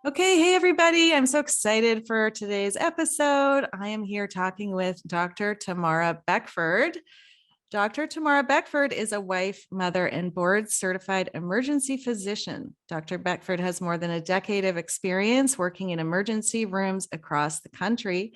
Okay, hey everybody. I'm so excited for today's episode. I am here talking with Dr. Tamara Beckford. Dr. Tamara Beckford is a wife, mother, and board certified emergency physician. Dr. Beckford has more than a decade of experience working in emergency rooms across the country.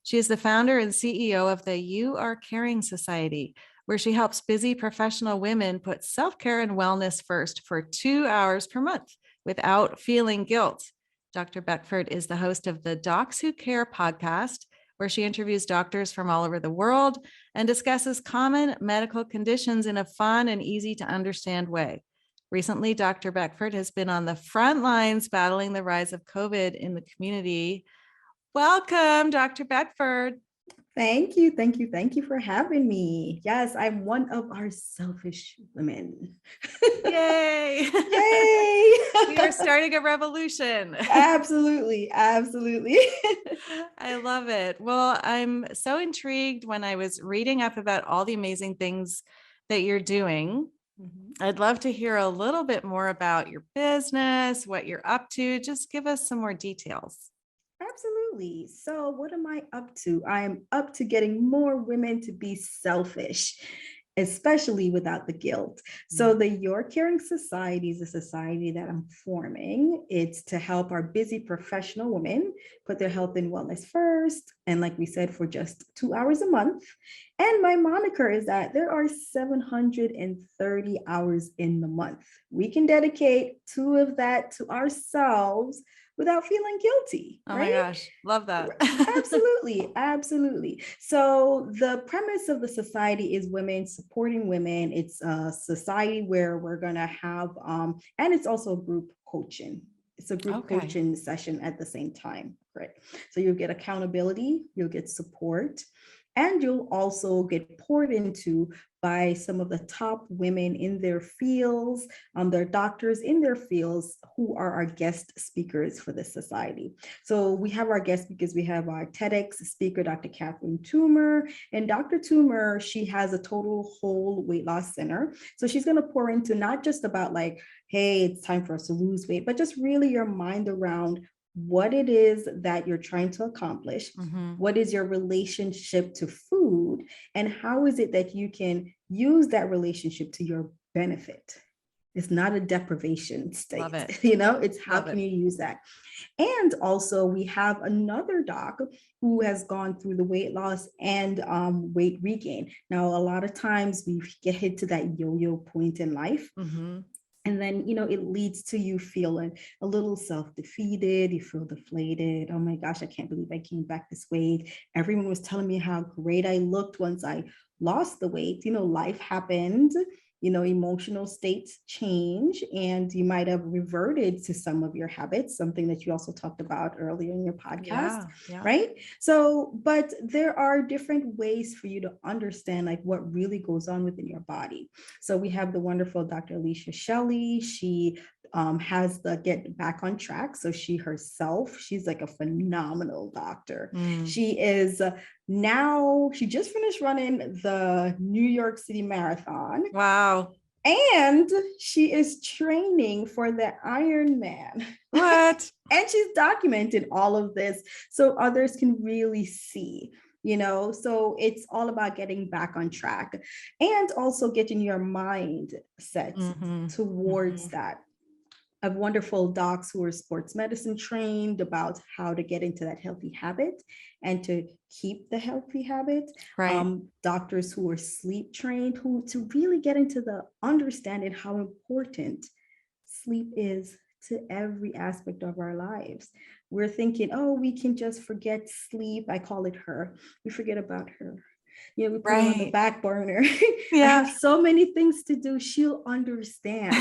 She is the founder and CEO of the You Are Caring Society, where she helps busy professional women put self-care and wellness first for 2 hours per month without feeling guilt. Dr. Beckford is the host of the Docs Who Care podcast, where she interviews doctors from all over the world and discusses common medical conditions in a fun and easy to understand way. Recently, Dr. Beckford has been on the front lines battling the rise of COVID in the community. Welcome, Dr. Beckford. Thank you. Thank you. Thank you for having me. Yes, I'm one of our selfish women. Yay. Yay. We are starting a revolution. Absolutely. Absolutely. I love it. Well, I'm so intrigued when I was reading up about all the amazing things that you're doing. I'd love to hear a little bit more about your business, what you're up to. Just give us some more details. Absolutely. So, what am I up to? I am up to getting more women to be selfish, especially without the guilt. So, the Your Caring Society is a society that I'm forming. It's to help our busy professional women put their health and wellness first. And, like we said, for just 2 hours a month. And my moniker is that there are 730 hours in the month. We can dedicate 2 of that to ourselves without feeling guilty. Oh right? my gosh, love that. Absolutely, absolutely. So the premise of the society is women supporting women. It's a society where we're gonna have, and it's also group coaching. It's a group coaching session at the same time, right? So you'll get accountability, you'll get support, and you'll also get poured into by some of the top women in their fields, their doctors in their fields, who are our guest speakers for this society. So we have our guest speakers. We have our TEDx speaker, Dr. Catherine Toomer. And Dr. Toomer, she has a total whole weight loss center. So she's going to pour into not just about like, hey, it's time for us to lose weight, but just really your mind around what it is that you're trying to accomplish. What is your relationship to food, and how is it that you can use that relationship to your benefit? It's not a deprivation state. Love it. It's how can you use that? And also we have another doc who has gone through the weight loss and weight regain. Now, a lot of times we get hit to that yo-yo point in life. And then, it leads to you feeling a little self-defeated. You feel deflated. Oh my gosh, I can't believe I gained back this weight. Everyone was telling me how great I looked once I lost the weight. Life happened. Emotional states change, and you might have reverted to some of your habits, something that you also talked about earlier in your podcast, right? So, but there are different ways for you to understand like what really goes on within your body. So we have the wonderful Dr. Alicia Shelley. She has the Get Back on Track. So she's like a phenomenal doctor. She is she just finished running the New York City Marathon. Wow. And she is training for the Ironman. What? And she's documented all of this so others can really see. So it's all about getting back on track and also getting your mind set towards that. I have wonderful docs who are sports medicine trained about how to get into that healthy habit and to keep the healthy habit. Right. Doctors who are sleep trained, who to really get into the understanding how important sleep is to every aspect of our lives. We're thinking, oh, we can just forget sleep. I call it her. We forget about her. We put her on the back burner. I have so many things to do. She'll understand.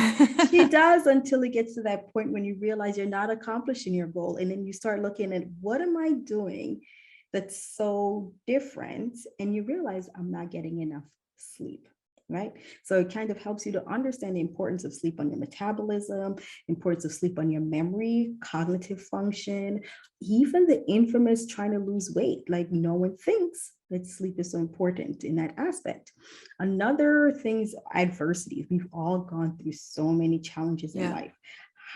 She does, until it gets to that point when you realize you're not accomplishing your goal. And then you start looking at, what am I doing that's so different? And you realize I'm not getting enough sleep. Right? So it kind of helps you to understand the importance of sleep on your metabolism, importance of sleep on your memory, cognitive function, even the infamous trying to lose weight. Like, no one thinks that sleep is so important in that aspect. Another thing is adversity. We've all gone through so many challenges in life.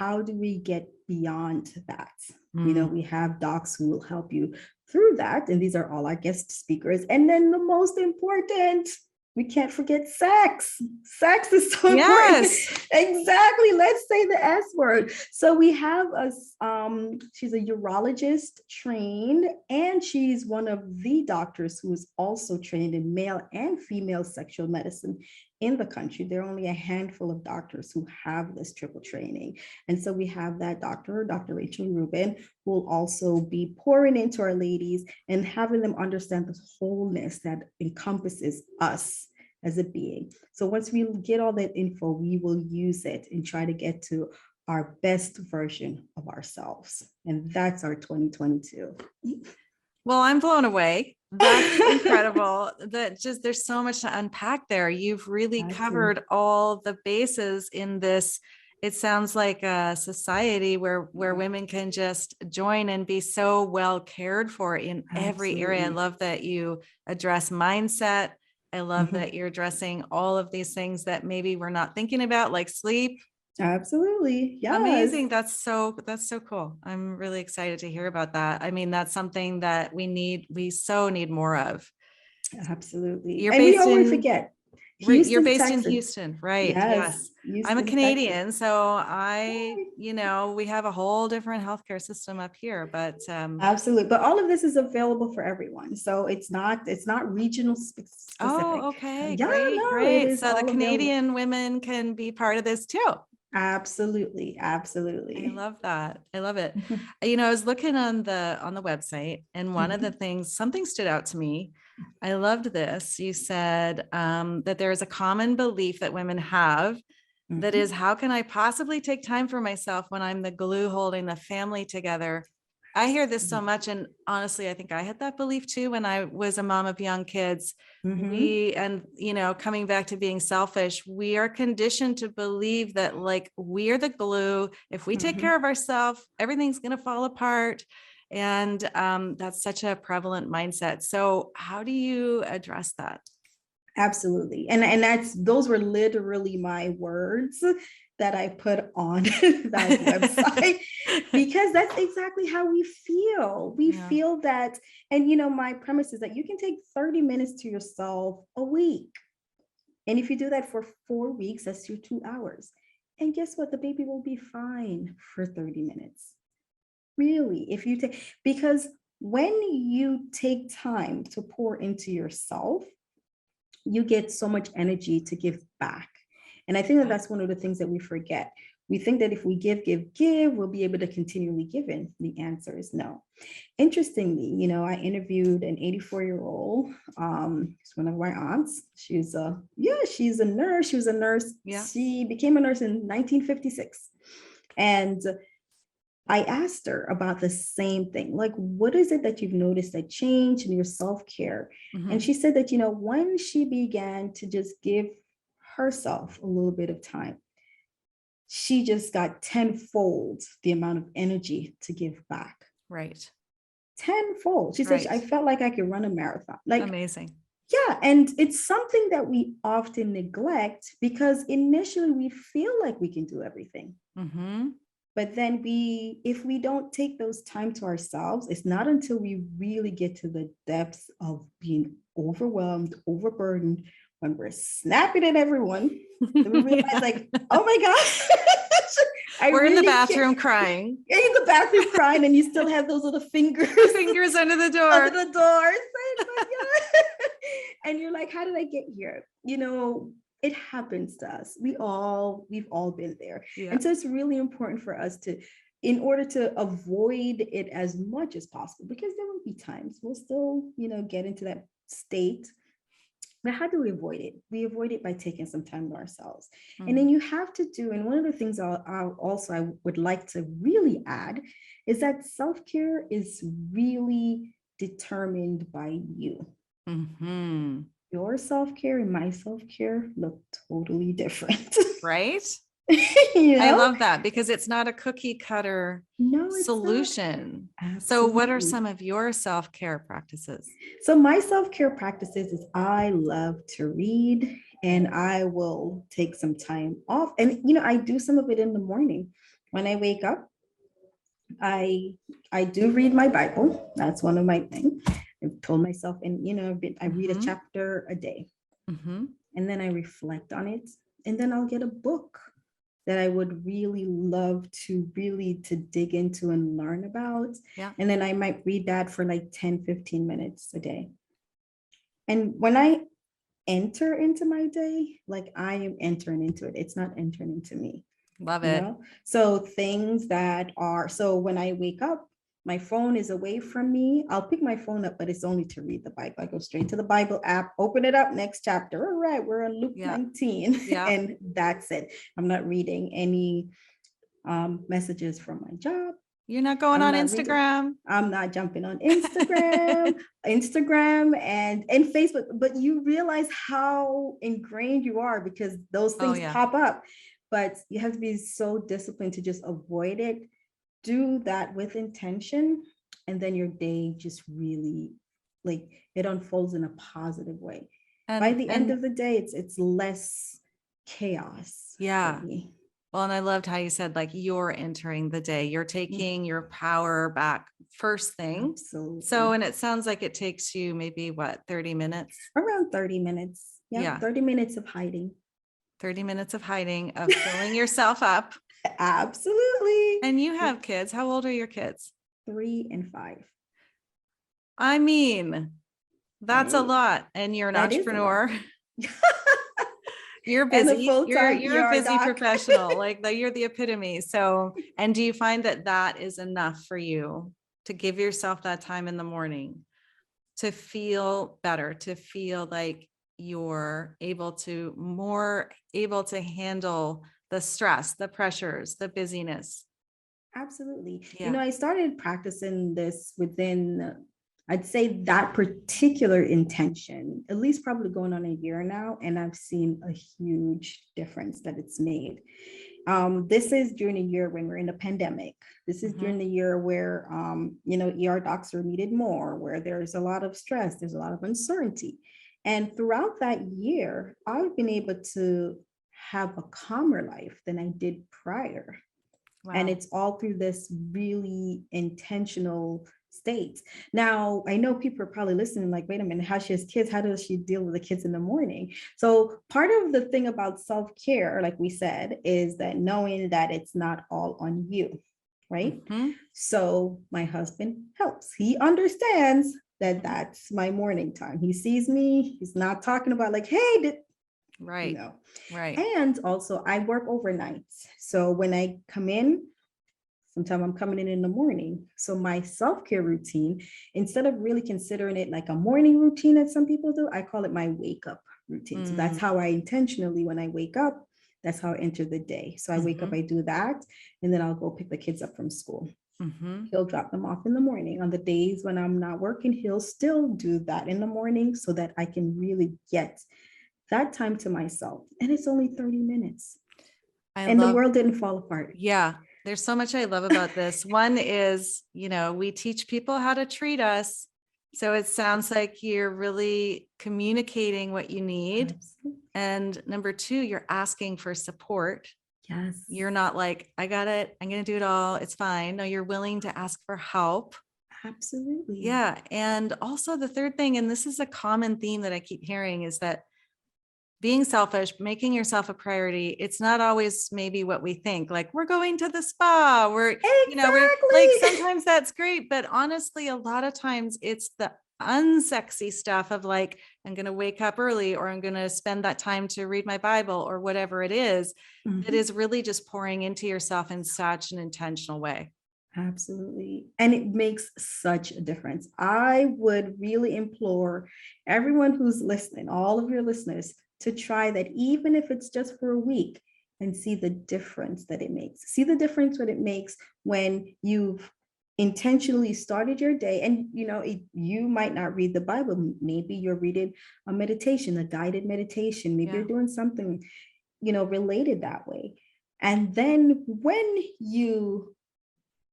how do we get beyond that? Mm. We have docs who will help you through that. And these are all our guest speakers. And then the most important, we can't forget sex. Sex is so important. Yes. Exactly. Let's say the S word. So we have she's a urologist trained, and she's one of the doctors who is also trained in male and female sexual medicine in the country. There are only a handful of doctors who have this triple training. And so we have that Dr. Rachel Rubin, who will also be pouring into our ladies and having them understand the wholeness that encompasses us as a being. So once we get all that info, we will use it and try to get to our best version of ourselves. And that's our 2022. Well, I'm blown away. That's incredible. There's so much to unpack there. You've really covered all the bases in this. It sounds like a society where women can just join and be so well cared for in every area. I love that you address mindset. I love that you're addressing all of these things that maybe we're not thinking about, like sleep. Absolutely. Yes. Amazing. That's so cool. I'm really excited to hear about that. I mean, that's something that we so need more of. Absolutely. You're and we based always in forget. you're based Texas. in Houston, right? Yes. I'm a Houston, Canadian, Texas. so we have a whole different healthcare system up here, but absolutely. But all of this is available for everyone. So it's not regional specific. Oh, okay. Yeah, great, no, great. it is So the Canadian available. women can be part of this too. Absolutely. Absolutely. I love that. I love it. I was looking on the website, and one of the things, something stood out to me. I loved this. You said that there is a common belief that women have that is, how can I possibly take time for myself when I'm the glue holding the family together? I hear this so much. And honestly, I think I had that belief too when I was a mom of young kids. Coming back to being selfish, we are conditioned to believe that like we are the glue. If we take care of ourselves, everything's going to fall apart. And that's such a prevalent mindset. So how do you address that? Absolutely. And those were literally my words that I put on that website, because that's exactly how we feel. We feel that, and my premise is that you can take 30 minutes to yourself a week. And if you do that for 4 weeks, that's your 2 hours. And guess what? The baby will be fine for 30 minutes. Really, because when you take time to pour into yourself, you get so much energy to give back. And I think that that's one of the things that we forget. We think that if we give, we'll be able to continually give in. The answer is no. Interestingly, I interviewed an 84-year-old. It's one of my aunts. She's a nurse. She was a nurse. Yeah. She became a nurse in 1956. And I asked her about the same thing. Like, what is it that you've noticed that changed in your self-care? And she said that, when she began to just give herself a little bit of time, she just got tenfold the amount of energy to give back. Right. Tenfold. She said, I felt like I could run a marathon. Like, amazing. Yeah. And it's something that we often neglect because initially we feel like we can do everything. But then if we don't take those time to ourselves, it's not until we really get to the depths of being overwhelmed, overburdened, when we're snapping at everyone, that we realize like, oh my gosh, we're in the bathroom crying. You're in the bathroom crying, and you still have those little fingers under the door. Under the door. And you're like, how did I get here? It happens to us. We've all been there. Yeah. And so it's really important for us in order to avoid it as much as possible, because there will be times we'll still, get into that state. But how do we avoid it? We avoid it by taking some time to ourselves. And then you have to do, and one of the things I would like to really add is that self-care is really determined by you. Your self-care and my self-care look totally different. Right? I love that, because it's not a cookie cutter solution. So what are some of your self-care practices? So my self-care practices is I love to read and I will take some time off. And I do some of it in the morning. When I wake up, I do read my Bible. That's one of my things. I've told myself, and I read a chapter a day, and then I reflect on it, and then I'll get a book that I would really love to dig into and learn about. Yeah. And then I might read that for like 10, 15 minutes a day. And when I enter into my day, like I am entering into it. It's not entering into me. Love it. So things that are, so when I wake up, my phone is away from me. I'll pick my phone up, but it's only to read the Bible. I go straight to the Bible app, open it up, next chapter. All right, we're on Luke 19. And that's it. I'm not reading any messages from my job. You're not going on Instagram. I'm not jumping on Instagram, and Facebook, but you realize how ingrained you are because those things pop up, but you have to be so disciplined to just avoid it. Do that with intention, and then your day just really, like, it unfolds in a positive way. And by the end of the day, it's less chaos. Yeah. Well, and I loved how you said, like, you're entering the day, you're taking your power back first thing. Absolutely. So, and it sounds like it takes you maybe 30 minutes? Around 30 minutes. Yeah. 30 minutes of hiding. 30 minutes of hiding, of filling yourself up. Absolutely. And you have kids. How old are your kids? 3 and 5. I mean, that's a lot. And you're an entrepreneur. You're busy. You're a busy professional. Like, you're the epitome. So, and do you find that is enough for you to give yourself that time in the morning to feel better, to feel like you're more able to handle the stress, the pressures, the busyness? Absolutely. I started practicing this within, I'd say, that particular intention, at least probably going on a year now, and I've seen a huge difference that it's made. This is during a year when we're in a pandemic. This is during the year where, ER docs are needed more, where there's a lot of stress, there's a lot of uncertainty. And throughout that year, I've been able to have a calmer life than I did prior. Wow. And it's all through this really intentional state. Now, I know people are probably listening like, wait a minute, how she has kids, how does she deal with the kids in the morning? So part of the thing about self-care, like we said, is that knowing that it's not all on you, right? So my husband helps. He understands that that's my morning time. He sees me, he's not talking about like, hey, right. Right. And also I work overnight. So when I come in, sometimes I'm coming in the morning. So my self-care routine, instead of really considering it like a morning routine that some people do, I call it my wake up routine. So that's how I intentionally, when I wake up, that's how I enter the day. So I wake up, I do that, and then I'll go pick the kids up from school. He'll drop them off in the morning. On the days when I'm not working, he'll still do that in the morning so that I can really get that time to myself. And it's only 30 minutes. The world didn't fall apart. Yeah. There's so much I love about this. One is, we teach people how to treat us. So it sounds like you're really communicating what you need. Absolutely. And number 2, you're asking for support. Yes. You're not like, I got it, I'm going to do it all, it's fine. No, you're willing to ask for help. Absolutely. Yeah. And also the third thing, and this is a common theme that I keep hearing, is that being selfish, making yourself a priority, it's not always maybe what we think. Like, we're going to the spa, we're like, sometimes that's great, but honestly, a lot of times it's the unsexy stuff of like, I'm going to wake up early, or I'm going to spend that time to read my Bible, or whatever it is, that is really just pouring into yourself in such an intentional way. Absolutely. And it makes such a difference. I would really implore everyone who's listening, all of your listeners, to try that, even if it's just for a week, and see the difference that it makes. See the difference what it makes when you've intentionally started your day. And you might not read the Bible. Maybe you're reading a meditation, a guided meditation. Maybe you're doing something, related that way. And then when you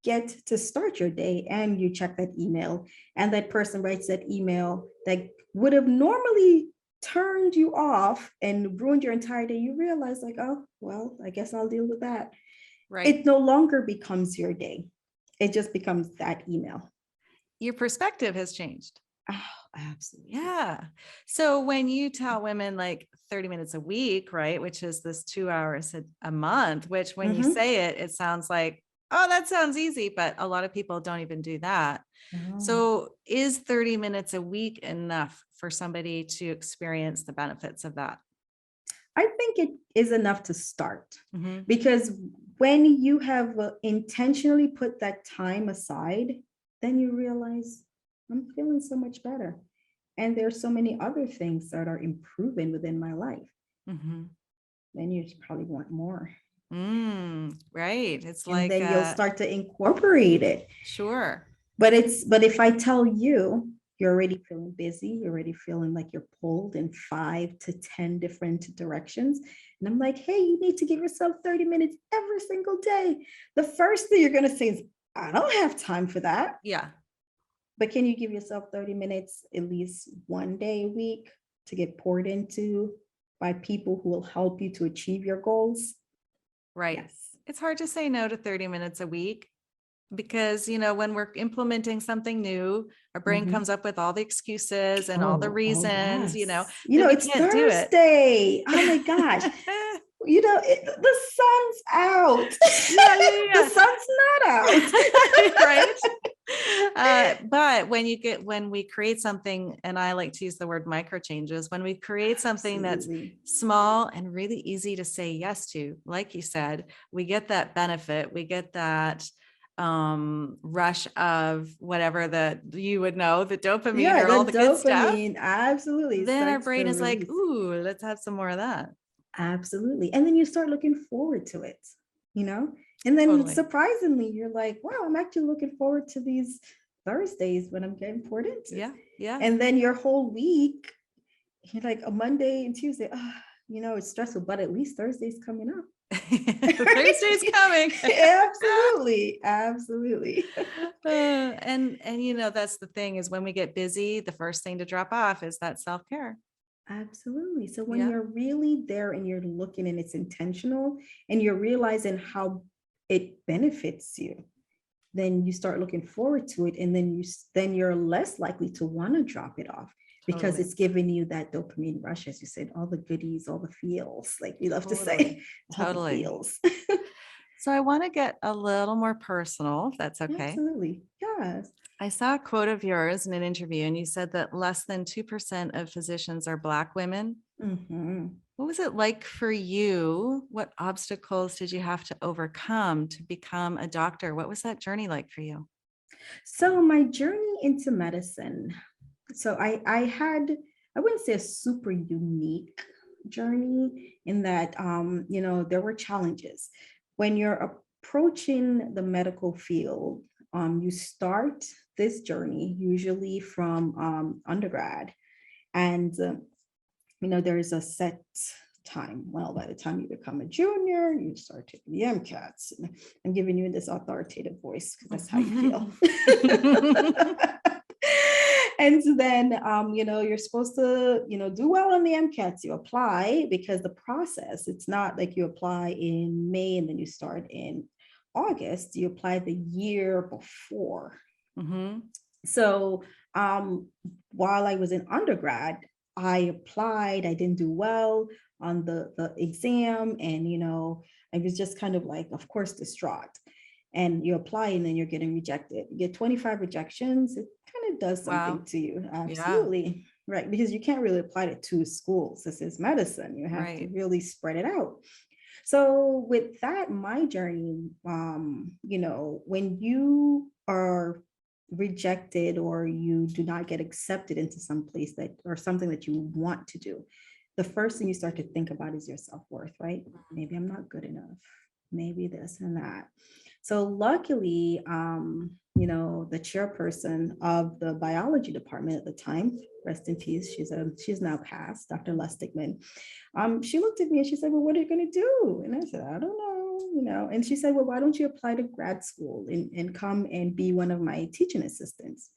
get to start your day and you check that email, and that person writes that email that would have normally turned you off and ruined your entire day, you realize like, oh, well, I guess I'll deal with that. Right. It no longer becomes your day. It just becomes that email. Your perspective has changed. Oh, absolutely. Yeah. So when you tell women like 30 minutes a week, right, which is this 2 hours a month, which when you Mm-hmm. say it, it sounds like, oh, that sounds easy, but a lot of people don't even do that. Oh. So is 30 minutes a week enough for somebody to experience the benefits of that? I think it is enough to start, Mm-hmm. because when you have intentionally put that time aside, then you realize I'm feeling so much better. And there's so many other things that are improving within my life. Mm-hmm. Then you probably want more. Right. It's And like, then you'll start to incorporate it. sure. But if I tell you you're already feeling busy, you're already feeling like you're pulled in 5 to 10 different directions, and I'm like, hey, you need to give yourself 30 minutes every single day. The first thing you're going to say is, I don't have time for that. Yeah. But can you give yourself 30 minutes at least one day a week to get poured into by people who will help you to achieve your goals? Right. Yes. It's hard to say no to 30 minutes a week because, when we're implementing something new, our brain Mhm. comes up with all the excuses and all the Oh, reasons, yes. that we It's can't do it. Thursday. Oh my gosh. The sun's out. Yeah, The yeah, sun's not out. yeah. Right. But when we create something, and I like to use the word micro changes, when we create something that's Absolutely. small and really easy to say yes to, like you said, we get that benefit, we get that rush of whatever you would know, the dopamine Yeah, or the all the good stuff. dopamine absolutely Then our starts to brain is like, release. ooh, let's have some more of that. Absolutely. And then you start looking forward to it, you know? And then Totally. surprisingly, you're like, wow, I'm actually looking forward to these Thursdays when I'm getting poured into. Yeah. Yeah. And then your whole week, you're like a Monday and Tuesday, it's stressful, but at least Thursday's coming up. Thursday's coming. Absolutely. Absolutely. And that's the thing, is when we get busy, the first thing to drop off is that self-care. Absolutely. So when Yeah, you're really there and you're looking and it's intentional and you're realizing how it benefits you, then you start looking forward to it, and then you're less likely to want to drop it off because totally. it's giving you that dopamine rush, as you said, all the goodies, all the feels, like we love to Totally. say, all the Totally. feels. So I want to get a little more personal, if that's okay. Absolutely. Yes. I saw a quote of yours in an interview, and you said that less than 2% of physicians are Black women. Mhm. What was it like for you? What obstacles did you have to overcome to become a doctor? What was that journey like for you? So my journey into medicine. So I wouldn't say a super unique journey in that there were challenges. When you're approaching the medical field, you start this journey usually from undergrad. And there's a set time. Well, by the time you become a junior, you start taking the MCATs. And I'm giving you this authoritative voice because that's how you feel. And so then, you're supposed to, do well on the MCATs. You apply because the process, it's not like you apply in May and then you start in August. You apply the year before. Mm-hmm. So while I was in undergrad, I applied. I didn't do well on the exam, and I was just kind of like, of course, distraught. And you apply, and then you're getting rejected. You get 25 rejections. It kind of does something Wow. to you. Yeah. Absolutely. Right. Because you can't really apply to 2 schools. This is medicine. You have to Right. really spread it out. So with that, my journey, when you are rejected or you do not get accepted into some place that or something that you want to do, the first thing you start to think about is your self-worth, right? Maybe I'm not good enough, maybe this and that. So luckily, the chairperson of the biology department at the time, rest in peace, she's now passed, Dr. Lustigman. She looked at me and she said, well, what are you going to do? And I said, I don't know, and she said, well, why don't you apply to grad school and come and be one of my teaching assistants?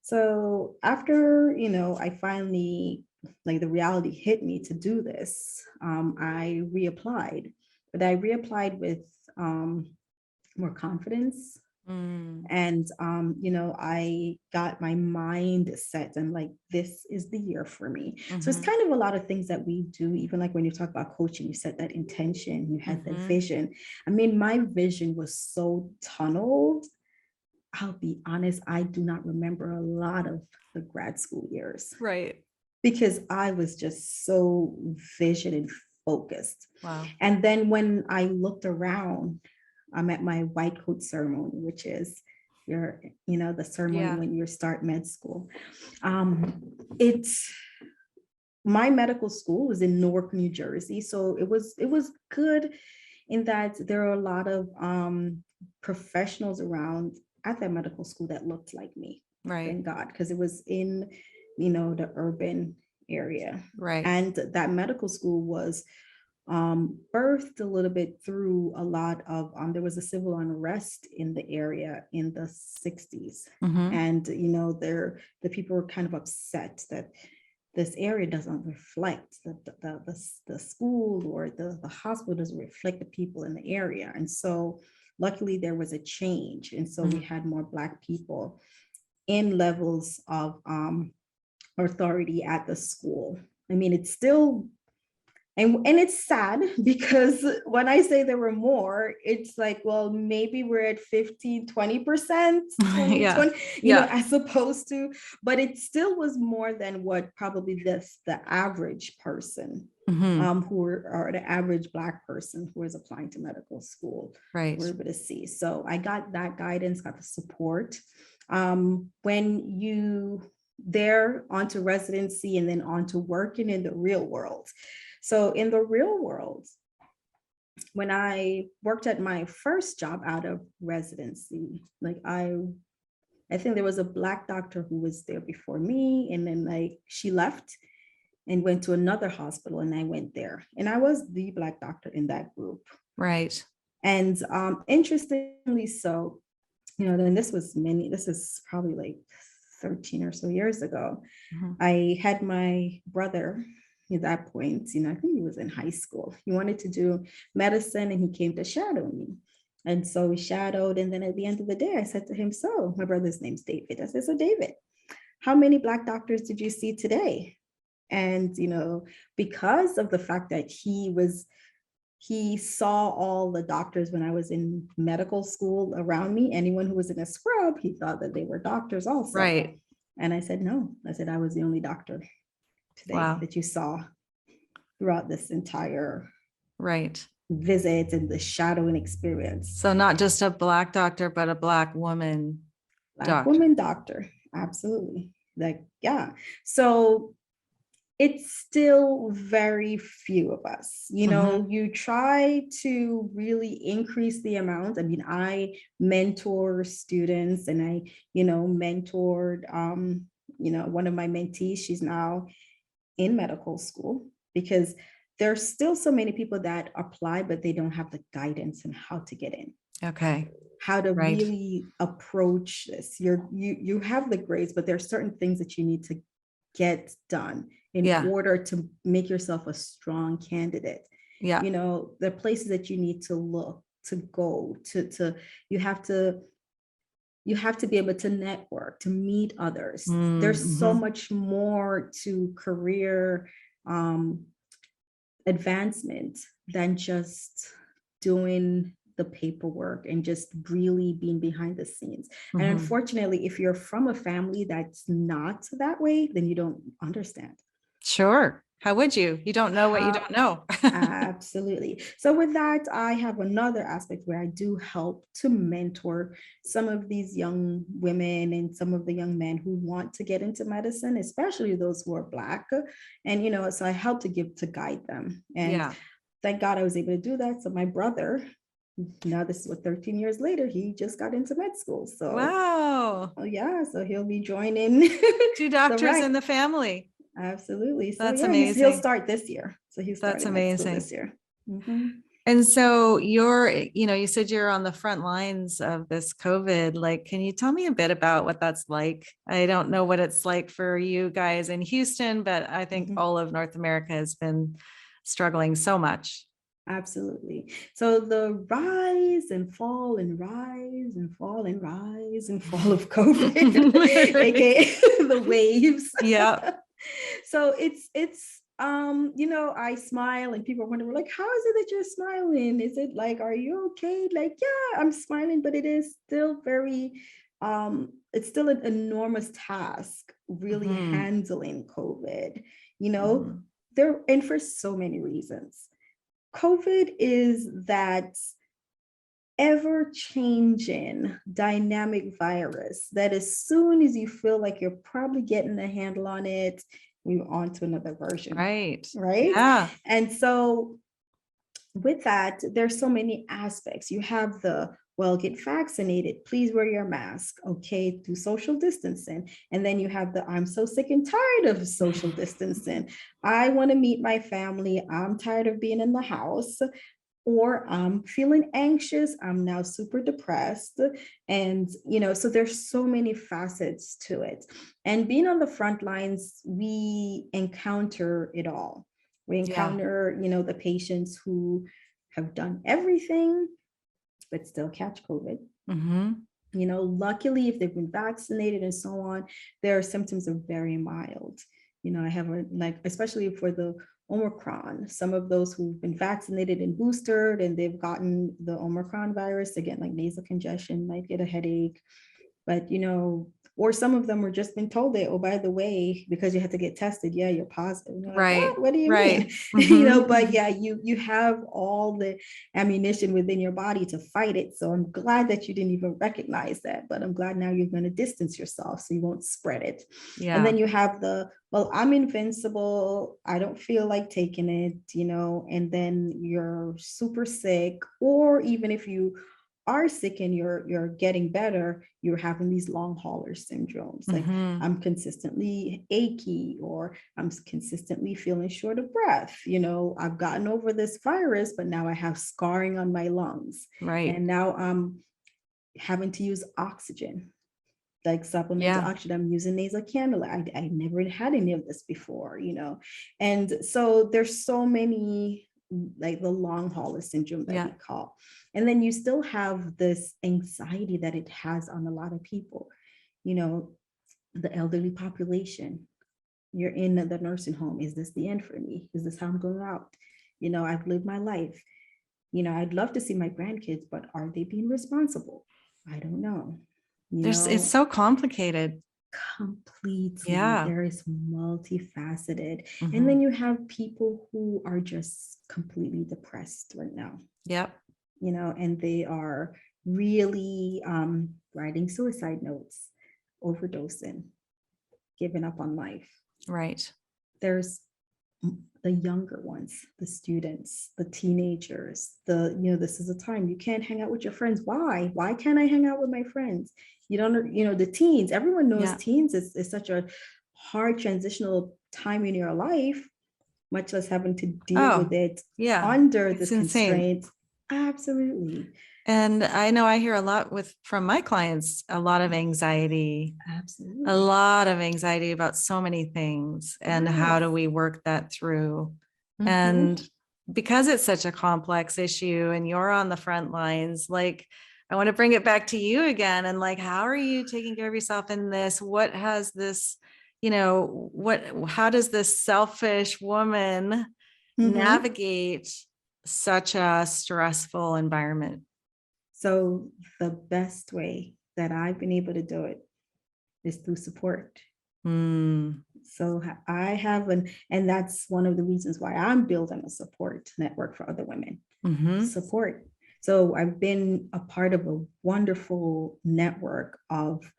So after, I finally like the reality hit me to do this, I reapplied, but I reapplied with more confidence. Mm, And, I got my mind set and like, this is the year for me. So it's mhm, kind of a lot of things that we do, even like when you talk about coaching, you set that intention, you had that mhm. vision. I mean, my vision was so tunneled. I'll be honest, I do not remember a lot of the grad school years Right. because I was just so vision and focused. Wow. And then when I looked around, I'm at my white coat ceremony, which is the ceremony Yeah. when you start med school. It's My medical school was in Newark, New Jersey. So it was good in that there are a lot of professionals around at that medical school that looked like me. Right. Thank God, because it was in, the urban area. Right. And that medical school was birthed a little bit through a lot of, there was a civil unrest in the area in the 60s. Mhm. And, the people were kind of upset that this area doesn't reflect the school, or the hospital doesn't reflect the people in the area. And so luckily there was a change. And so we Mhm. had more Black people in levels of authority at the school. I mean, it's still, and it's sad because when I say there were more, it's like, well, maybe we're at 15, 20%, 20, Yeah. 20, Yeah. as opposed to, but it still was more than what probably the average person, Mhm. or the average Black person who is applying to medical school Right. were able to see. So I got that guidance, got the support. When you there onto residency and then on to working in the real world. So in the real world, when I worked at my first job out of residency, like I think there was a Black doctor who was there before me, and then like she left and went to another hospital, and I went there, and I was the Black doctor in that group. Right. And interestingly, so then this is probably like 13 or so years ago. Mhm. I had my brother at that point, I think he was in high school. He wanted to do medicine and he came to shadow me. And so we shadowed. And then at the end of the day, I said to him, so my brother's name's David. I said, so David, how many Black doctors did you see today? And, because of the fact that he saw all the doctors when I was in medical school around me, anyone who was in a scrub, he thought that they were doctors also. Right. And I said, no, I said, I was the only doctor today Wow. that you saw throughout this entire Right. visit and the shadowing experience. So not just a Black doctor, but a Black woman Black doctor. woman doctor. Absolutely. Like, yeah. So it's still very few of us. Mhm. You try to really increase the amount. I mean, I mentor students, and I, mentored, one of my mentees. She's now in medical school, because there's still so many people that apply, but they don't have the guidance on how to get in, Okay. how to Right. really approach this. You have the grades, but there are certain things that you need to get done in Yeah. order to make yourself a strong candidate. Yeah. There are places that you need to look, to go to you have to be able to network, to meet others. There's so Mm-hmm. much more to career advancement than just doing the paperwork and just really being behind the scenes. And Mm-hmm. unfortunately, if you're from a family that's not that way, then you don't understand. Sure. How would you? You don't know what you don't How know. Absolutely. So with that, I have another aspect where I do help to mentor some of these young women and some of the young men who want to get into medicine, especially those who are Black. And, so I help to guide them. And Yeah. thank God I was able to do that. So my brother, now this is what, 13 years later, he just got into med school. So, Wow. oh yeah, so he'll be joining Two the doctors right. in the family. Absolutely. So That's yeah, he'll amazing. start this year. So he's That's starting med school amazing. this year. Mhm. And so you said you're on the front lines of this COVID. Like, can you tell me a bit about what that's like? I don't know what it's like for you guys in Houston, but I think Mhm. all of North America has been struggling so much. Absolutely. So the rise and fall and rise and fall and rise and fall of COVID, Right. aka the waves. Yeah. So I smile and people are wondering, like, how is it that you're smiling? Is it like, are you okay? Like, yeah, I'm smiling, but it is still very it's still an enormous task really Hmm. handling COVID, you know, Hmm. there and for so many reasons. COVID is that ever changing dynamic virus that as soon as you feel like you're probably getting a handle on it, you're on to another version, Right. right? Yeah. And so with that, there's so many aspects. You have the, well, get vaccinated, please wear your mask, okay, do social distancing. And then you have the, I'm so sick and tired of social distancing. I want to meet my family. I'm tired of being in the house, or I'm feeling anxious. I'm now super depressed. And, so there's so many facets to it. And being on the front lines, we encounter it all. We Yeah. encounter, the patients who have done everything, but still catch COVID. Hmm. Luckily, if they've been vaccinated and so on, their symptoms are very mild. I have especially for the Omicron, some of those who've been vaccinated and boosted and they've gotten the Omicron virus, they get like nasal congestion, might get a headache, but or some of them were just been told that, oh, by the way, because you had to get tested, yeah, you're positive. And you're like, Right. what do you mean? Right. Hmm. But yeah, you have all the ammunition within your body to fight it. So I'm glad that you didn't even recognize that, but I'm glad now you're going to distance yourself so you won't spread it. And Yeah. then you have the, well, I'm invincible, I don't feel like taking it, and then you're super sick, or even if you are sick and you're getting better, you're having these long hauler syndromes. Like, Hmm. I'm consistently achy, or I'm consistently feeling short of breath. I've gotten over this virus, but now I have scarring on my lungs. Right. And now I'm having to use oxygen, like supplemental Yeah. oxygen. I'm using nasal cannula. I never had any of this before, And so there's so many, like the long hauler syndrome that Yeah. we call. And then you still have this anxiety that it has on a lot of people, you know, the elderly population. You're in the nursing home. Is this the end for me? Is this how I'm going out? I've lived my life. I'd love to see my grandkids, but are they being responsible? I don't know. You It's know, so complicated. Completely. Yeah. There is multifaceted. And Hmm. then you have people who are just completely depressed right now, Yep. and they are really writing suicide notes, overdosing, giving up on life. Right. There's the younger ones, the students, the teenagers, this is a time you can't hang out with your friends. Why can't I hang out with my friends? You don't, the teens, everyone knows Yeah. teens is such a hard transitional time in your life, much less having to deal with Oh, it yeah. under the It's insane. constraints. Absolutely. And I know I hear a lot from my clients, a Absolutely. lot of anxiety about so many things. And how do Yes. we work that through? Mm-hmm. And because it's such a complex issue and you're on the front lines, like, I want to bring it back to you again. And like, how are you taking care of yourself in this? What has this, how does this selfish woman Mm-hmm. navigate such a stressful environment? So the best way that I've been able to do it is through support. Mm, So I have and that's one of the reasons why I'm building a support network for other women. hmm. Support. So I've been a part of a wonderful network of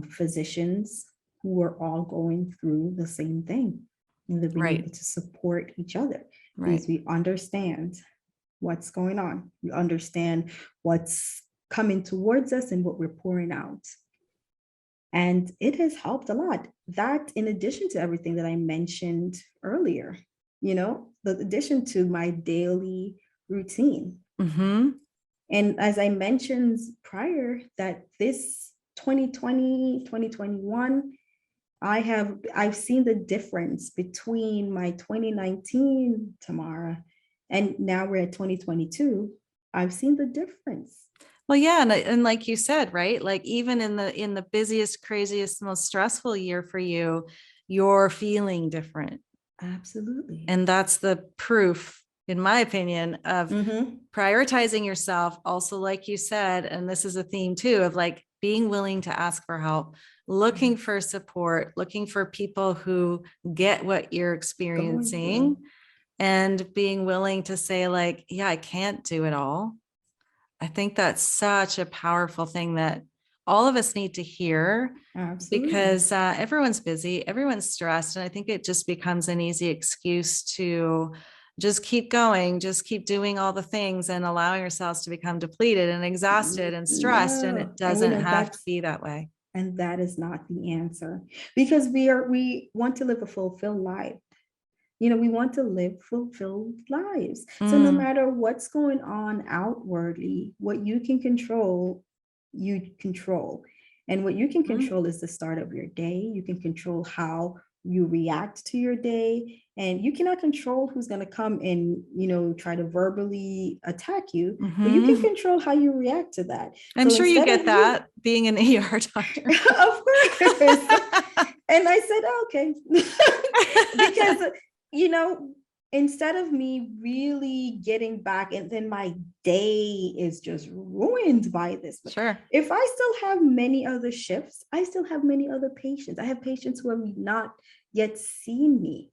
physicians who are all going through the same thing. And they've been Right. able to support each other Right. because we understand what's going on. We understand what's coming towards us and what we're pouring out. And it has helped a lot. That, in addition to everything that I mentioned earlier, the addition to my daily routine. Mm-hmm. And as I mentioned prior, that this 2020, 2021, I've seen the difference between my 2019 Tamara and now we're at 2022. I've seen the difference. Well, yeah, and like you said, right? Like even in the busiest, craziest, most stressful year for you, you're feeling different. Absolutely. And that's the proof, in my opinion, of Mm-hmm. prioritizing yourself. Also, like you said, and this is a theme too, of like being willing to ask for help, looking for support, looking for people who get what you're Going through. experiencing, and being willing to say, like, yeah, I can't do it all. I think that's such a powerful thing that all of us need to hear, Absolutely. because everyone's busy, everyone's stressed. And I think it just becomes an easy excuse to just keep going, just keep doing all the things and allowing ourselves to become depleted and exhausted and stressed. And No. it And we doesn't know have to be that way. that is not the answer because we want to live a fulfilled life. We want to live fulfilled lives. So no Mm, matter what's going on outwardly, what you can control, you control. And what you can mm, control is the start of your day. You can control how you react to your day. And you cannot control who's going to come and, try to verbally attack you, but you can mhm. control how you react to that. I'm So sure you instead of get you, that being an ER doctor. of course. And I said, oh, okay. Because, you know, instead of me really getting back, and then my day is just ruined by this. Sure. If I still have many other shifts, I still have many other patients. I have patients who have not yet seen me.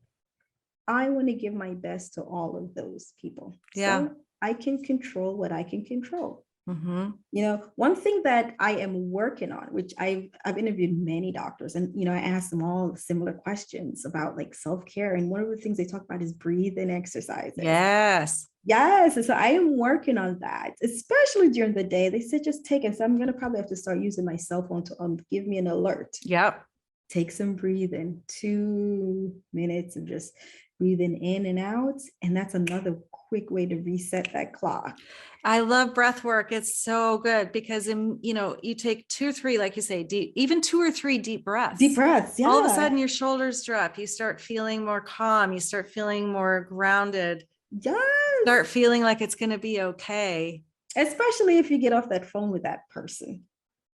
I want to give my best to all of those people. Yeah. So I can control what I can control. Mm-hmm. One thing that I am working on, which I've interviewed many doctors, and I asked them all similar questions about like self-care. And one of the things they talk about is breathing exercises. Yes. Yes. And so I am working on that, especially during the day. They said just take it. So I'm gonna probably have to start using my cell phone to give me an alert. Yep. Take some breathing, 2 minutes of just breathing in and out. And that's another quick way to reset that clock. I love breath work. It's so good because you take 2 or 3, like you say, deep, even 2 or 3 deep Deep breaths. breaths. All of a Yeah. sudden your shoulders drop. You start feeling more calm. You start feeling more grounded. Yes. Start feeling like it's going to be okay. Especially if you get off that phone with that person.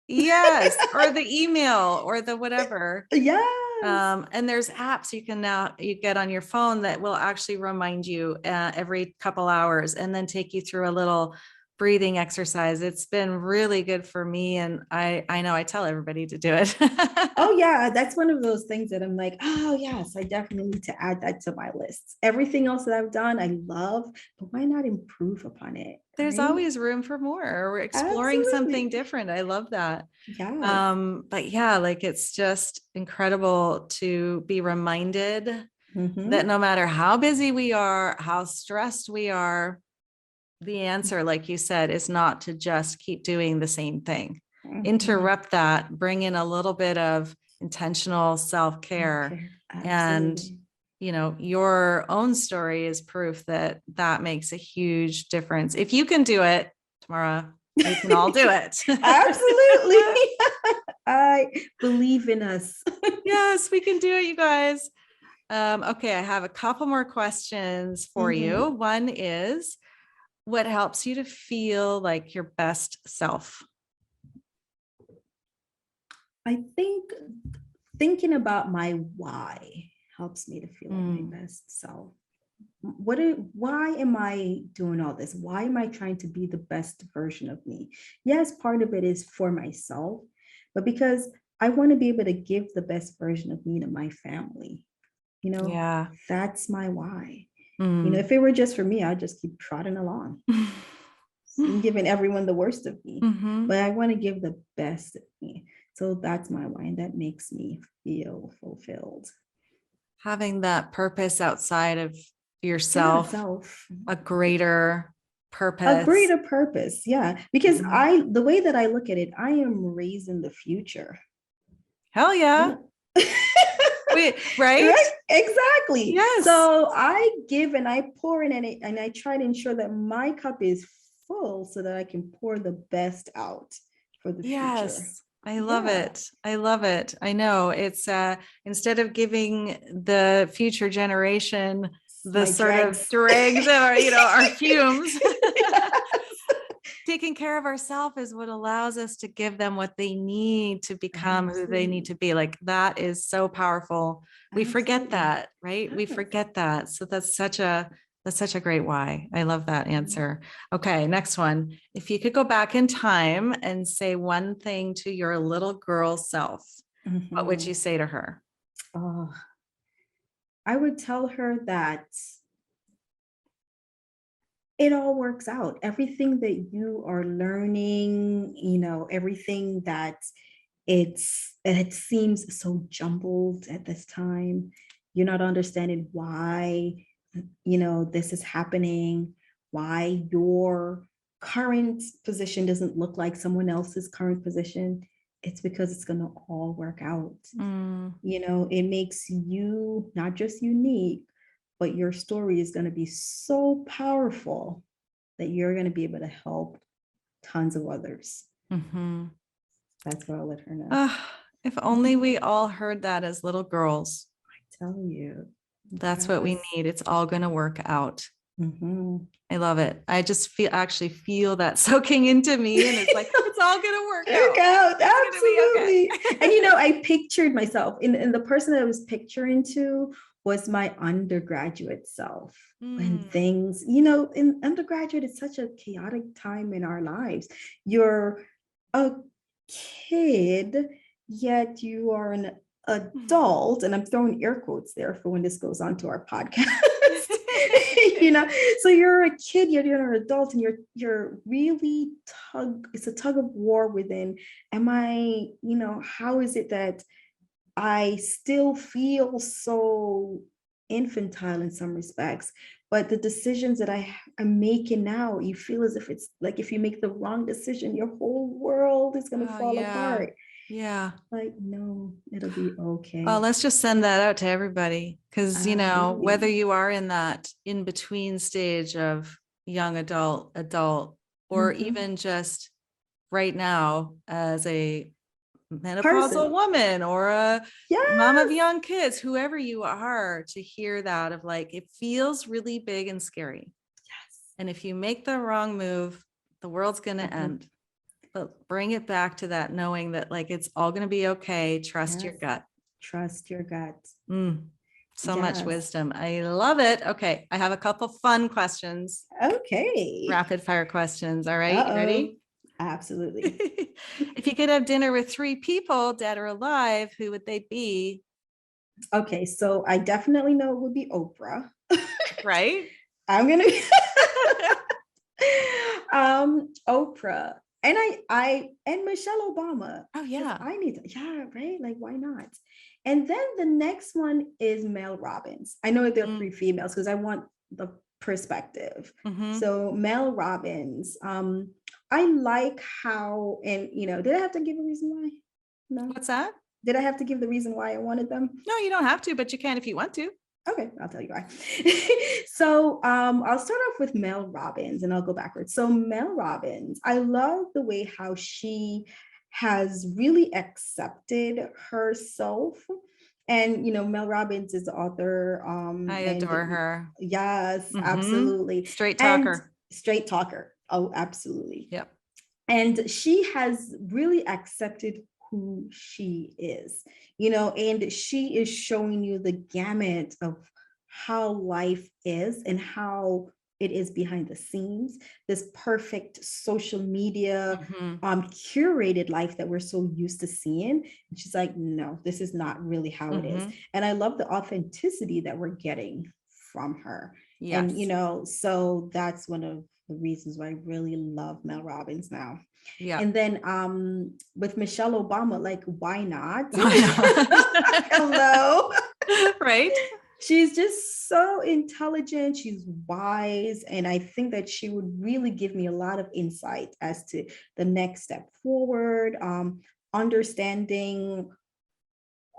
Yes. Or the email or the whatever. Yes. And there's apps you get on your phone that will actually remind you every couple hours and then take you through a little breathing exercise. It's been really good for me. And I know I tell everybody to do it. Oh yeah, that's one of those things that I'm like, oh yes, I definitely need to add that to my list. Everything else that I've done, I love, but why not improve upon it? There's Right? always room for more. We're exploring something Absolutely. different. I love that. Yes. But yeah, like it's just incredible to be reminded that Mm-hmm. no matter how busy we are, how stressed we are, the answer, like you said, is not to just keep doing the same thing. Mm-hmm. Interrupt that, bring in a little bit of intentional self-care. Okay. And, Absolutely. your own story is proof that that makes a huge difference. If you can do it, Tamara, we can all do it. Absolutely. I believe in us. Yes, we can do it, you guys. Okay, I have a couple more questions for you. Mm-hmm. One is, what helps you to feel like your best self? I think thinking about my why helps me to feel like my Mm, best self. Why am I doing all this? Why am I trying to be the best version of me? Yes, part of it is for myself, but because I want to be able to give the best version of me to my family. You know, yeah. that's my why. Mm. If it were just for me, I'd just keep trotting along and giving everyone the worst of me. Mhm. But I want to give the best of me. So that's my why. And that makes me feel fulfilled. Having that purpose outside of Yeah, yourself, self. a greater A purpose. greater purpose. Yeah. Because Mhm. the way that I look at it, I am raising the future. Hell You yeah. know, Wait, right? Right? Exactly. Yes. So I give and I pour in, and I try to ensure that my cup is full so that I can pour the best out for the future. Yes. I love Yeah. it. I love it. I know it's instead of giving the future generation the My sort of dregs. dregs of our, our fumes. Yes, Taking care of ourselves is what allows us to give them what they need to become who they need absolutely. to be. Like that is so powerful. We forget Absolutely. that, right? We Yes. forget that. So that's such a great why. I love that Mhm. answer. Okay, next one. If you could go back in time and say one thing to your little girl self, what would you Mhm. say to her? Oh, I would tell her that it all works out. Everything that you are learning, everything that it seems so jumbled at this time. You're not understanding why, this is happening, why your current position doesn't look like someone else's current position. It's because it's going to all work out. Mm, It makes you not just unique, but your story is going to be so powerful that you're going to be able to help tons of others. mhm. That's what I'll let her know. Ah, if only we all heard that as little girls. Tell you. That's what we Yes. need. It's all going to work out. Mhm. I love it. I just actually feel that soaking into me, and it's like, it's all going to work Work out. out. It's going to be Absolutely. And okay. I pictured myself and the person that I was picturing to was my undergraduate self. When Mm, things, in undergraduate, it's such a chaotic time in our lives. You're a kid, yet you are an adult, and I'm throwing air quotes there for when this goes on to our podcast. you know, so you're a kid, yet you're an adult, and you're really it's a tug of war within. Am I, how is it that I still feel so infantile in some respects, but the decisions that I'm making now, you feel as if it's like if you make the wrong decision, your whole world is going to oh, fall yeah. apart. Yeah. Like, no, it'll be Well, okay. let's just send that out to everybody because, whether Absolutely. you are in that in between stage of young adult, or Mhm. even just right now as a menopausal Person. woman or a mom of Yes. young kids, whoever you are, to hear that of like, it feels really big and scary. Yes. And if you make the wrong move, the world's going to Mhm. end. But bring it back to that knowing that like it's all going to be okay. Trust your Yes. gut. Trust your gut. Mm, so much Yes. wisdom. I love it. Okay. I have a couple fun questions, Okay. rapid fire questions. All right. You Uh-oh. ready? Absolutely. If you could have dinner with three people, dead or alive, who would they be? Okay, so I definitely know it would be Oprah. Right? I'm gonna Oprah. And and Michelle Obama, Oh, because yeah. I need to, yeah, right? Like, why not? And then the next one is Mel Robbins. I know there are three females because I want the perspective. Mm-hmm. So Mel Robbins, I like how, and did I have to give a reason why? No. What's that? Did I have to give the reason why I wanted them? No, you don't have to, but you can if you want to. Okay, I'll tell you why. So I'll start off with Mel Robbins and I'll go backwards. So Mel Robbins, I love the way how she has really accepted herself. And Mel Robbins is the author. I And adore her. yes, Mm-hmm. absolutely. Straight And talker. straight talker. Oh, absolutely. Yep. And she has really accepted who she is, and she is showing you the gamut of how life is and how it is behind the scenes, this perfect social media Mm-hmm. curated life that we're so used to seeing. And she's like, no, this is not really how it is. Mm-hmm. And I love the authenticity that we're getting from her. And Yes. so that's one of the reasons why I really love Mel Robbins now. And Yep. then with Michelle Obama, like, why not? Why not? Hello. Right? She's just so intelligent, she's wise, and I think that she would really give me a lot of insight as to the next step forward, understanding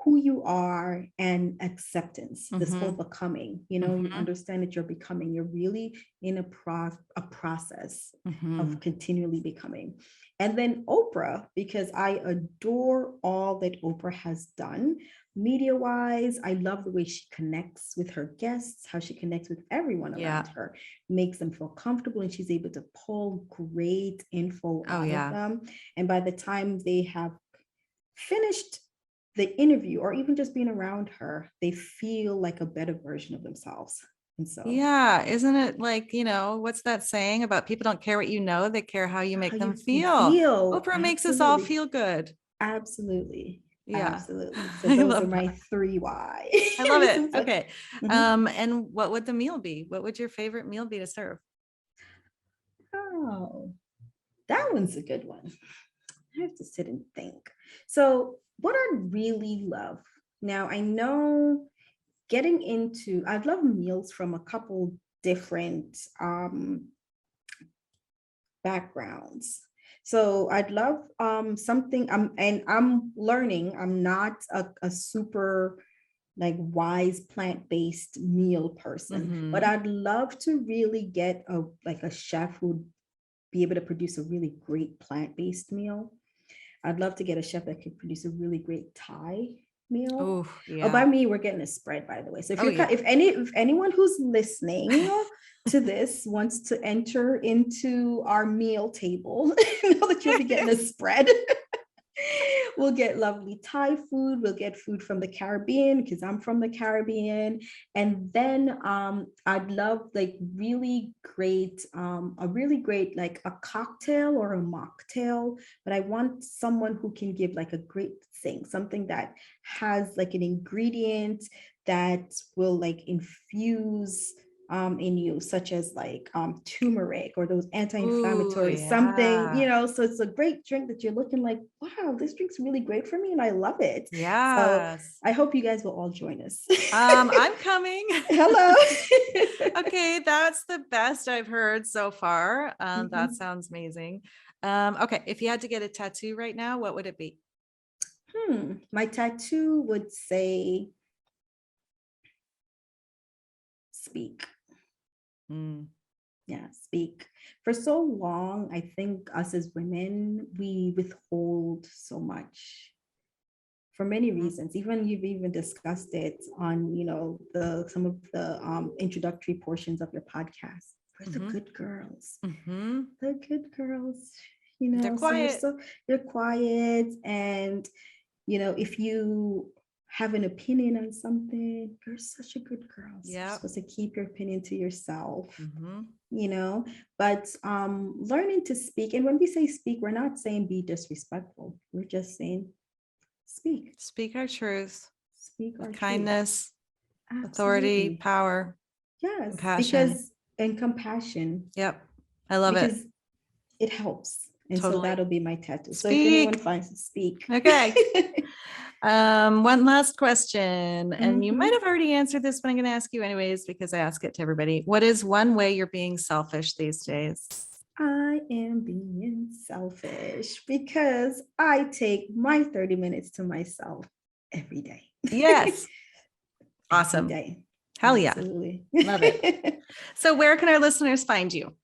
who you are and acceptance, this whole Mhm. becoming, you Mhm. understand that you're becoming, you're really in a process of Mhm. continually becoming. And then Oprah, because I adore all that Oprah has done media wise. I love the way she connects with her guests, how she connects with everyone Yeah. around her, makes them feel comfortable, and she's able to pull great info Oh out of yeah. them. And by the time they have finished the interview or even just being around her, they feel like a better version of themselves. And so, Yeah. Isn't it like, what's that saying about people don't care what you know, they care how you how make them you feel. feel, Oprah makes us all absolutely, feel good. absolutely, Yeah. absolutely. So I those are love my that. three why I love it. reasons. Okay. Mhm. And what would the meal be? What would your favorite meal be to serve? Oh, that one's a good one. I have to sit and think. So, what I really love now, I know I'd love meals from a couple different backgrounds. So I'd love something. I'm learning. I'm not a super like wise plant-based meal person, but Mm-hmm. I'd love to really get a chef who'd be able to produce a really great plant-based meal. I'd love to get a chef that could produce a really great Thai meal. Oh, Oh, by yeah. me, we're getting a spread, by the way. So Oh, yeah. if anyone who's listening to this wants to enter into our meal table, know that you'll be getting a spread. We'll get lovely Thai food. We'll get food from the Caribbean because I'm from the Caribbean. And then I'd love like a really great like a cocktail or a mocktail. But I want someone who can give like a great thing, something that has like an ingredient that will like infuse in you, such as like turmeric or those Oh, anti-inflammatory something, yeah. so it's a great drink that you're looking like, wow, this drink's really great for me and I love it. So Yes. I hope you guys will all join us. I'm coming. Hello. Okay, that's the best I've heard so far. That Mhm. sounds amazing. Okay, if you had to get a tattoo right now, what would it be? My tattoo would say speak. Mm, Yeah, speak. For so long, I think us as women, we withhold so much for many mhm, reasons. Even you've even discussed it on, the some of the introductory portions of your podcast. We're the mhm, good girls. mhm. The good girls, They're so quiet. you're quiet, and if you have an opinion on something, you're such a good girl. So you're Yeah. supposed to keep your opinion to yourself, Mhm. you know. But learning to speak, and when we say speak, we're not saying be disrespectful. We're just saying speak. Speak our truth Speak with our truth. kindness, authority, Absolutely. power, Yes, compassion. because and compassion, Yep. I love it. because it helps. And so Totally. that'll be my tattoo. So if anyone Speak. finds it, speak. Okay. One last question, and you might Mhm. have already answered this, but I'm going to ask you anyways because I ask it to everybody. What is one way you're being selfish these days? I am being selfish because I take my 30 minutes to myself every day. Yes. Every Awesome. day. Hell yeah. Absolutely. Love it. So, where can our listeners find you?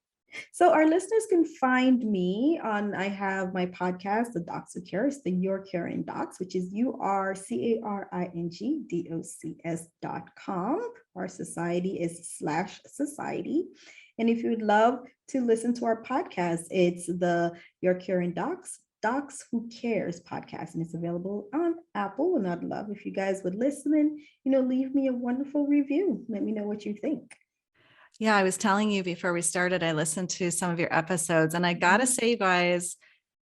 So our listeners can find me I have my podcast, The Docs Who Care. It's the Your Caring Docs, which is URCARINGDOCS.com. Our society is /society. And if you would love to listen to our podcast, it's the Your Caring Docs Who Cares podcast, and it's available on Apple. And I'd love if you guys would listen and, leave me a wonderful review. Let me know what you think. Yeah, I was telling you before we started, I listened to some of your episodes, and I got to Mhm. say, you guys,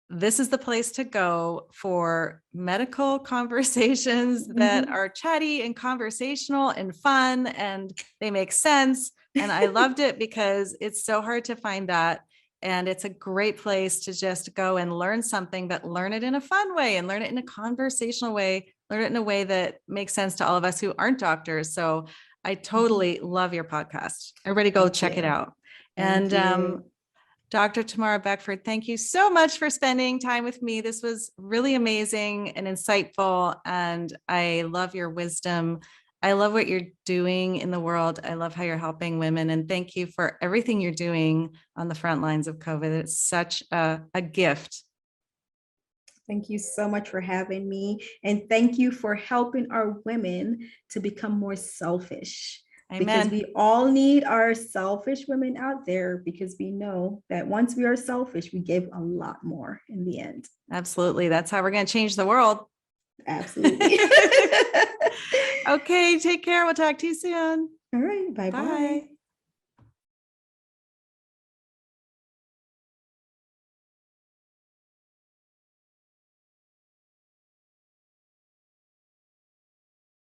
this is the place to go for medical conversations that Mhm. are chatty and conversational and fun, and they make sense. And I loved it because it's so hard to find that. And it's a great place to just go and learn something, but learn it in a fun way and learn it in a conversational way, learn it in a way that makes sense to all of us who aren't doctors. So I Mhm. totally love your podcast. Everybody go Thank check it you. out. Thank And you. Dr. Tamara Beckford, thank you so much for spending time with me. This was really amazing and insightful, and I love your wisdom. I love what you're doing in the world. I love how you're helping women, and thank you for everything you're doing on the front lines of COVID. It's such a gift. Thank you so much for having me. And thank you for helping our women to become more selfish. Because Amen. we all need our selfish women out there, because we know that once we are selfish, we give a lot more in the end. Absolutely. That's how we're going to change the world. Absolutely. Okay. Take care. We'll talk to you soon. All right. Bye-bye. Bye.